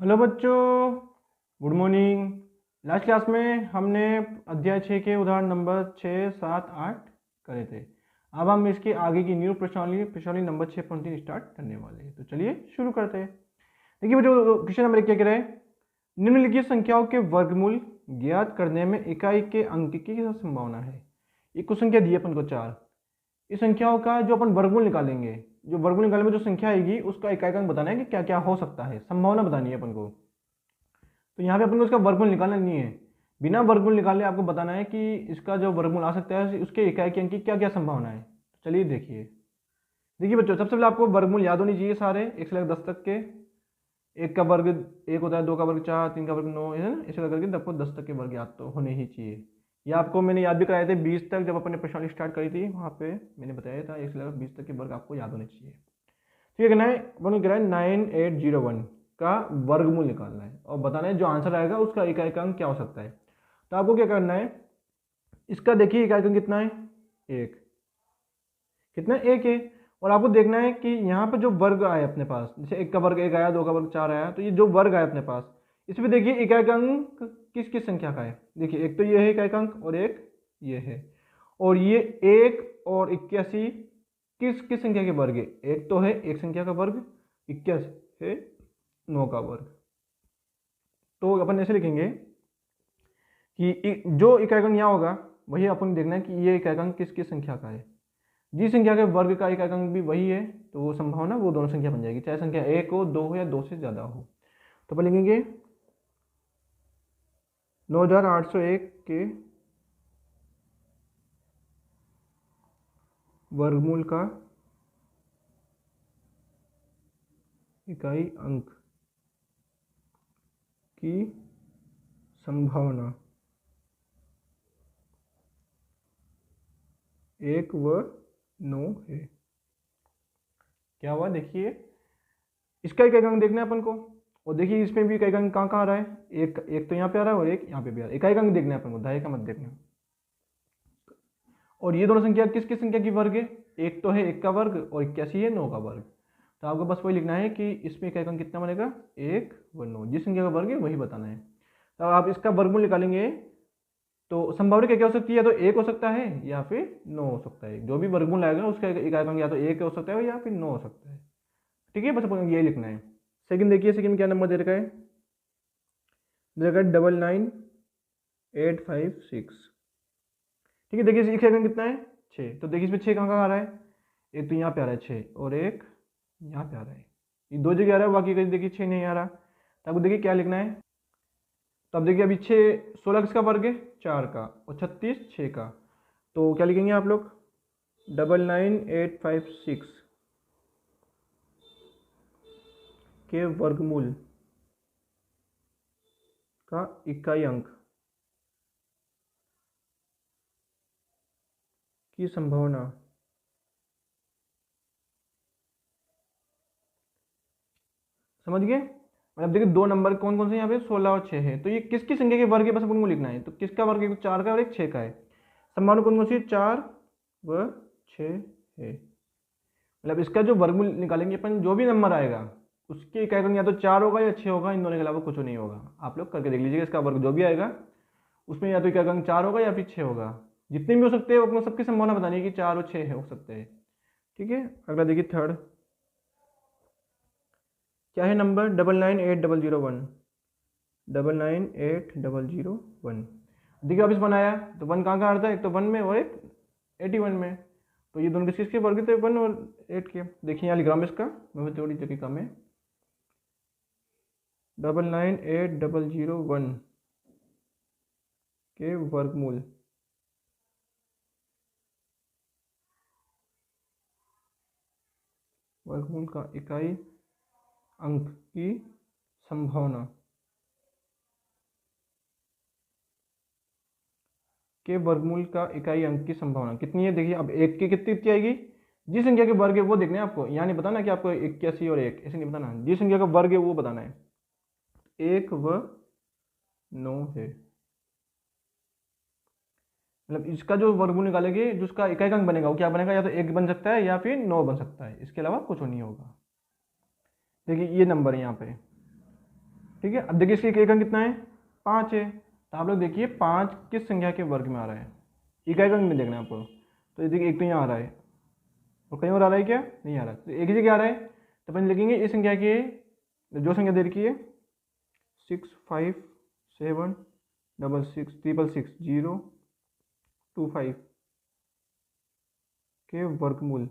Hello बच्चों, good morning. Last class में हमने अध्याय 6 के उदाहरण नंबर 6, 7, 8 करे थे। अब हम इसके आगे की न्यू प्रश्नावली नंबर 6.3 स्टार्ट करने वाले हैं। तो चलिए शुरू करते हैं। देखिए बच्चों, क्वेश्चन नंबर 1 क्या कह रहा है? निम्नलिखित संख्याओं के वर्गमूल ज्ञात करने में इकाई के अंक की क्या संभावना है। एक को संख्या दी है अपन को 4। इस संख्याओं का जो अपन वर्गमूल निकालेंगे, जो वर्गमूल निकालने में जो संख्या आएगी उसका इकाई का अंक बताना है कि क्या क्या हो सकता है, संभावना बतानी है अपन को। तो यहाँ पे अपन को इसका वर्गमूल निकालना नहीं है, बिना वर्गमूल निकाले आपको बताना है कि इसका जो वर्गमूल आ सकता है उसके इकाई के अंक की क्या क्या संभावना है। तो चलिए देखिए। देखिए बच्चों, सबसे पहले आपको वर्गमूल याद होनी चाहिए सारे 1 से लेकर 10 तक के। एक का वर्ग 1 होता है, 2 का वर्ग 4, 3 का वर्ग 9, है ना। इसे करके आपको 10 तक के वर्ग याद तो होने ही चाहिए। या आपको मैंने याद भी कराए थे 20 तक, जब अपन ने प्रश्नावली स्टार्ट करी थी वहाँ पे मैंने बताया था 1 से लेकर 20 तक के वर्ग आपको याद होने चाहिए। ठीक है ना। अपन को कह रहा है 9801 का वर्गमूल निकालना है और बताना है जो आंसर आएगा उसका इकाई का अंक क्या हो सकता है। तो आपको क्या करना है, इसका देखिए इकाई का अंक कितना है, 1। कितना है? 1 है। और आपको देखना है कि यहाँ पर जो वर्ग आए अपने पास, जैसे 1 का वर्ग 1 आया, 2 का वर्ग 4 आया, तो ये जो वर्ग आए अपने पास इसमें देखिए इकाई का अंक किस किस संख्या का है। देखिए एक तो ये है इकाई का अंक और एक ये है। और ये 1 और 81 किस किस संख्या के वर्ग है? एक तो है एक संख्या का वर्ग, 21 है 9 का वर्ग। तो अपन ऐसे लिखेंगे कि जो इकाई का अंक यहाँ होगा वही अपन देखना है कि ये इकाई का अंक किस किस संख्या का है। जिस संख्या के वर्ग का इकाई का अंक भी वही है तो वो संभावना वो दोनों संख्या बन जाएगी, चाहे संख्या 1 हो, 2 हो या 2 से ज़्यादा हो। तो अपन लिखेंगे 9801 के वर्गमूल का इकाई अंक की संभावना 1 व 9 है। क्या हुआ? देखिए इसका इकाई अंक देखना है अपन को। और देखिए इसमें भी इकाई अंक कहाँ कहाँ आ रहा है, एक तो यहाँ पे आ रहा है और एक यहाँ पे भी आ रहा है। इकाई अंक देखना है अपन को, दाएं का मत देखना। और ये दोनों संख्या किस किस संख्या की वर्ग है? एक तो है 1 का वर्ग और 81 है 9 का वर्ग। तो आपको बस वही लिखना है कि इसमें इकाई अंक कितना बनेगा, 1 व 9। जिस संख्या का वर्ग है वही बताना है। तो आप इसका वर्गमूल निकालेंगे तो संभावना क्या क्या हो सकती है? या तो 1 हो सकता है या फिर 9 हो सकता है। जो भी वर्गमूल आएगा उसका इकाई अंक या तो 1 हो सकता है या फिर 9 हो सकता है। ठीक है, बस अपन ये लिखना है। सेकंड देखिए, सेकंड में क्या नंबर दे रखा है? दे रखा है 99856। ठीक है, देखिए इकाई अंक कितना है, 6। तो देखिए इसमें 6 कहाँ कहाँ आ रहा है? एक तो यहाँ पे आ रहा है 6 और एक यहाँ पे आ रहा है। ये दो जगह आ रहा है, बाकी कहीं देखिए 6 नहीं आ रहा। तो आपको देखिए क्या लिखना है। तो अब देखिए अभी 6 16 किसका वर्ग है? 4 का, और 36 6 का। तो क्या लिखेंगे आप लोग? 99856 के वर्गमूल का इकाई अंक की संभावना समझ गए? मतलब देखिए दो नंबर कौन कौन से यहाँ पे 16 और 6 है। तो ये किसकी संख्या के वर्ग है बस अपन को लिखना है। तो किसका वर्ग है? 4 का और एक 6 का है। संभावना कौन कौन सी? 4 व 6 है। मतलब इसका जो वर्गमूल निकालेंगे अपन, जो भी नंबर आएगा उसके इकाई अंक या तो 4 होगा या 6 होगा, इन दोनों के अलावा कुछ नहीं होगा। आप लोग करके देख लीजिएगा, इसका वर्ग जो भी आएगा उसमें या तो इकाई अंक 4 होगा या फिर 6 होगा। जितने भी हो सकते हैं अपने सबकी संभावना बतानी है कि 4 और 6 हो सकते हैं। ठीक है, अगला देखिए थर्ड क्या है नंबर? 998001। 998001। देखिए वापिस 1 आया तो 1 कहाँ कहाँ आता है? एक तो 1 में और एक 81 में। तो ये दोनों किसके वर्ग थे? 1 और 8 के। देखिए यहाँ लिख रहा हूँ इसका, मैं थोड़ी जगह कम है। 998001 के वर्गमूल का इकाई अंक की संभावना के वर्गमूल का इकाई अंक की संभावना कितनी है? देखिए अब एक की कितनी आएगी? जिस संख्या के वर्ग है वो देखना है आपको। यहाँ नहीं बताना कि आपको 81 और 1 ऐसे नहीं बताना, जिस संख्या का वर्ग है वो बताना है। 1 व 9 है। मतलब इसका जो वर्गमूल निकालेंगे, जो उसका इकाई अंक बनेगा वो क्या बनेगा? या तो 1 बन सकता है या फिर 9 बन सकता है, इसके अलावा कुछ नहीं होगा। देखिए ये नंबर है यहाँ पे ठीक है। अब देखिए इसके इकाई अंक कितना है, 5 है। तो आप लोग देखिए 5 किस संख्या के वर्ग में आ रहा है, इकाई अंक में देखना है आपको। तो देखिए एक तो यहाँ आ रहा है और कहीं और आ रहा है क्या, नहीं आ रहा, तो एक ही जगह आ रहा है। तो अपन लिखेंगे इस संख्या के जो संख्या दे रखी है 657666025 के वर्गमूल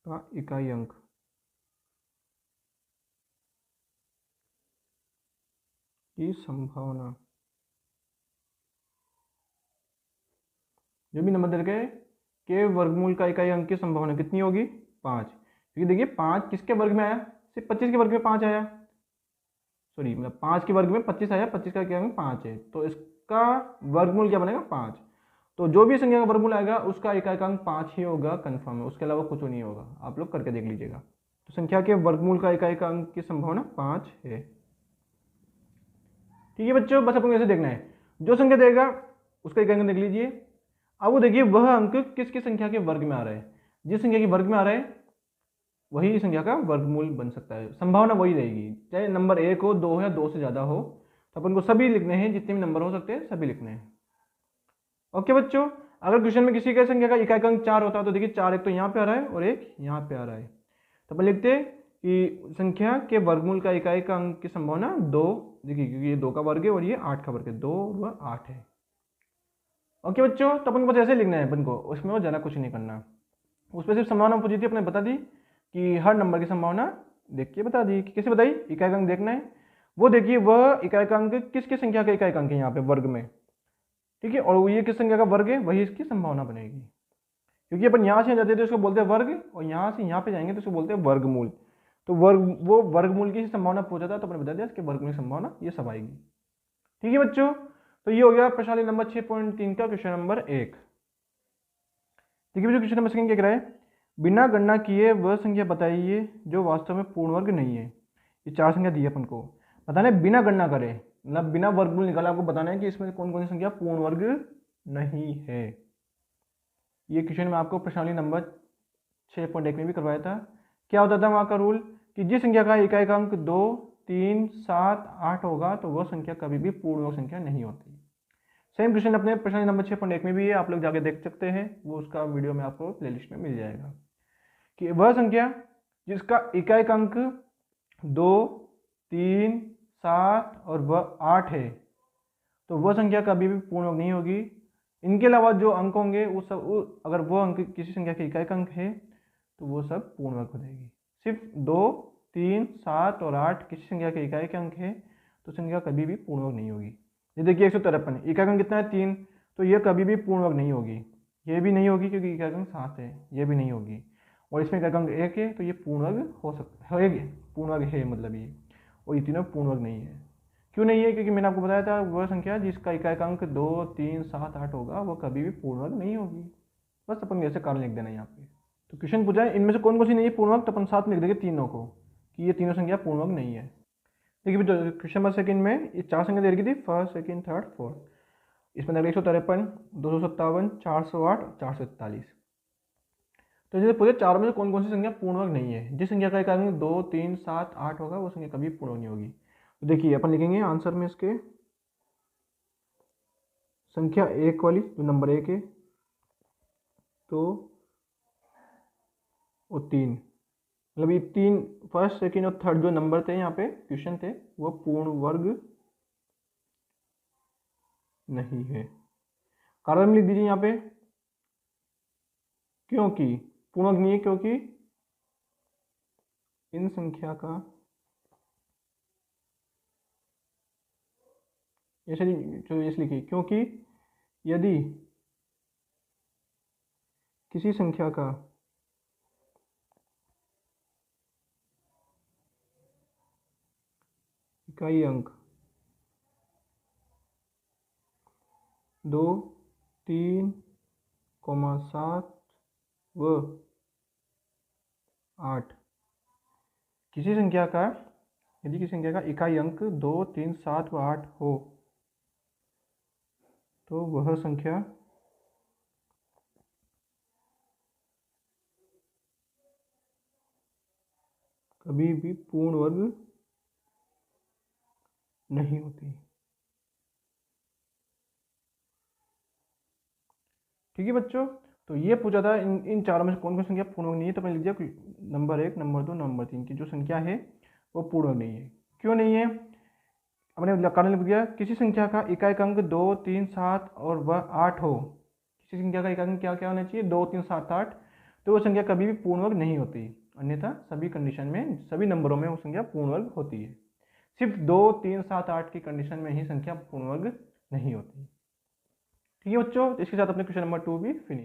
का इकाई अंक। की संभावना, जो भी नंबर दे रखे के वर्गमूल का इकाई अंक की संभावना कितनी होगी, 5। क्योंकि देखिए 5 किसके वर्ग में आया, सिर्फ 25 के वर्ग में 5 आया, सॉरी मतलब 5 के वर्ग में 25 आया, 25 का इकाई अंक 5 है, तो इसका वर्गमूल क्या बनेगा, 5। तो जो भी संख्या का वर्गमूल आएगा उसका इकाई अंक 5 ही होगा, कंफर्म है, उसके अलावा कुछ नहीं होगा, आप लोग करके देख लीजिएगा। तो संख्या के वर्गमूल का इकाई अंक की संभावना 5 है। ठीक है बच्चों, बस अपन ऐसे देखना है, जो संख्या देगा उसका इकाई अंक देख लीजिए। अब वो देखिए वह अंक किसकी संख्या के वर्ग में आ रहा है, जिस संख्या के वर्ग में आ रहा है वही संख्या का वर्गमूल बन सकता है, संभावना वही रहेगी, चाहे नंबर 1 हो, 2 हो या 2 से ज़्यादा हो। तो अपन को सभी लिखने हैं, जितने भी नंबर हो सकते हैं सभी लिखने हैं। ओके बच्चों, अगर क्वेश्चन में किसी का संख्या का इकाई अंक 4 होता है तो देखिए 4 एक तो यहाँ पे आ रहा है और एक यहाँ पे आ रहा है, तो अपन लिखते हैं कि संख्या के वर्गमूल का इकाई का अंक की संभावना 2, देखिए क्योंकि ये 2 का वर्ग है और ये 8 का वर्ग है, 2 व 8 है। ओके बच्चों, तो अपन को बस ऐसे लिखना है अपन को, उसमें वो ज़्यादा कुछ नहीं करना, उस पर सिर्फ संभावना पूछी थी, अपने बता दी कि हर नंबर की संभावना देख के बता दी। कि कैसे बताई, इकाई अंक देखना है, वो देखिए वह इकाई अंक किसकी संख्या का इकाई अंक है यहाँ पे वर्ग में, ठीक है, और ये किस संख्या का वर्ग है वही इसकी संभावना बनेगी। क्योंकि अपन यहाँ से जाते थे उसको बोलते हैं वर्ग, और यहाँ से यहाँ पे जाएंगे तो उसको बोलते हैं वर्गमूल। तो वो वर्गमूल की संभावना पूछा था तो अपने बता दिया इसके वर्गमूल की संभावना ये सब आएगी। ठीक है बच्चों, तो ये हो गया प्रश्नावली नंबर 6.3 का क्वेश्चन नंबर 1। ठीक है बच्चों, क्वेश्चन नंबर 2 क्या कह रहा है, बिना गणना किए वह संख्या बताइए जो वास्तव में पूर्ण वर्ग नहीं है। ये 4 संख्या दी है अपन को, बताना है बिना गणना करे, मतलब बिना वर्गमूल निकाला आपको बताना है कि इसमें कौन कौन सी संख्या पूर्ण वर्ग नहीं है। ये क्वेश्चन में आपको प्रश्नावली नंबर 6.1 में भी करवाया था। क्या होता था वहाँ का रूल कि जिस संख्या का इकाई अंक 2, 3, 7, 8 होगा तो वह संख्या कभी भी पूर्ण वर्ग संख्या नहीं होती। सेम क्वेश्चन अपने प्रश्न नंबर 6.1 में भी है, आप लोग जाके देख सकते हैं, वो उसका वीडियो में आपको प्लेलिस्ट में मिल जाएगा। कि वह संख्या जिसका इकाई अंक 2, 3, 7 और वह 8 है तो वह संख्या कभी भी पूर्ण वर्ग नहीं होगी। इनके अलावा जो अंक होंगे वो सब, अगर वो अंक किसी संख्या के इकाई अंक है तो वो सब पूर्ण वर्ग हो जाएगी। सिर्फ 2, 3, 7 और 8 किसी संख्या के इकाई के अंक है तो संख्या कभी भी पूर्ण वर्ग नहीं होगी। ये देखिए 153, इकाई अंक कितना है 3, तो यह कभी भी पूर्ण वर्ग नहीं होगी, ये भी नहीं होगी क्योंकि इकाई अंक 7 है, ये भी नहीं होगी, और इसमें इकाई अंक 1 है तो ये पूर्ण वर्ग हो सकता है, पूर्ण वर्ग है मतलब ये, और ये तीनों पूर्ण वर्ग नहीं है। क्यों नहीं है, क्योंकि मैंने आपको बताया था वह संख्या जिसका इकाई अंक 2, 3, 7, 8 होगा वो कभी भी पूर्ण वर्ग नहीं होगी। बस अपन ऐसे कारण लिख देना यहाँ पे। तो क्वेश्चन पूछा है इनमें से कौन कौन सी नहीं है पूर्ण वर्ग, तो अपन साथ में लिख देंगे तीनों को कि ये तीनों संख्या पूर्ण वर्ग नहीं है। देखिए क्वेश्चन नंबर 2 में ये 4 संख्या दे रखी थी, फर्स्ट, सेकंड, थर्ड, फोर्थ। इसमें 153, 257, 408, 441। तो जैसे पूछे 4 में से कौन कौन सी संख्या पूर्ण वर्ग नहीं है, जिस संख्या का इकाई अंक 2, 3, 7, 8 होगा वो संख्या कभी पूर्ण वर्ग नहीं होगी। तो देखिए अपन लिखेंगे आंसर में इसके संख्या 1 वाली जो नंबर 1 है, तो वो 3, मतलब ये 3 फर्स्ट, सेकंड और थर्ड जो नंबर थे यहाँ पे क्वेश्चन थे वो पूर्ण वर्ग नहीं है। कारण लिख दीजिए यहाँ पे, क्योंकि पूर्ण वर्ग नहीं है क्योंकि इन संख्या का ऐसे लिखिए, क्योंकि यदि किसी संख्या का इकाई अंक 2, 3, 7 व 8 किसी संख्या का, यदि किसी संख्या का इकाई अंक 2, 3, 7 व 8 हो तो वह संख्या कभी भी पूर्ण वर्ग नहीं होती। ठीक है बच्चों, तो ये पूछा था इन चारों में से कौन कौन संख्या पूर्ण वर्ग नहीं है, तो मैंने लिख दिया नंबर 1, नंबर 2, नंबर 3 की जो संख्या है वो पूर्ण वर्ग नहीं है। क्यों नहीं है, हमने कारण लिख दिया, किसी संख्या का इकाई अंक 2, 3, 7 और वह 8 हो, किसी संख्या का इकाई अंक क्या क्या होना चाहिए, 2, 3, 7, 8, तो वो संख्या कभी भी पूर्ण वर्ग नहीं होती, अन्यथा सभी कंडीशन में सभी नंबरों में वो संख्या पूर्ण वर्ग होती है। सिर्फ 2, 3, 7, 8 की कंडीशन में ही संख्या पूर्ण वर्ग नहीं होती। ठीक है बच्चों, इसके साथ अपने क्वेश्चन नंबर 2 भी फिनिश।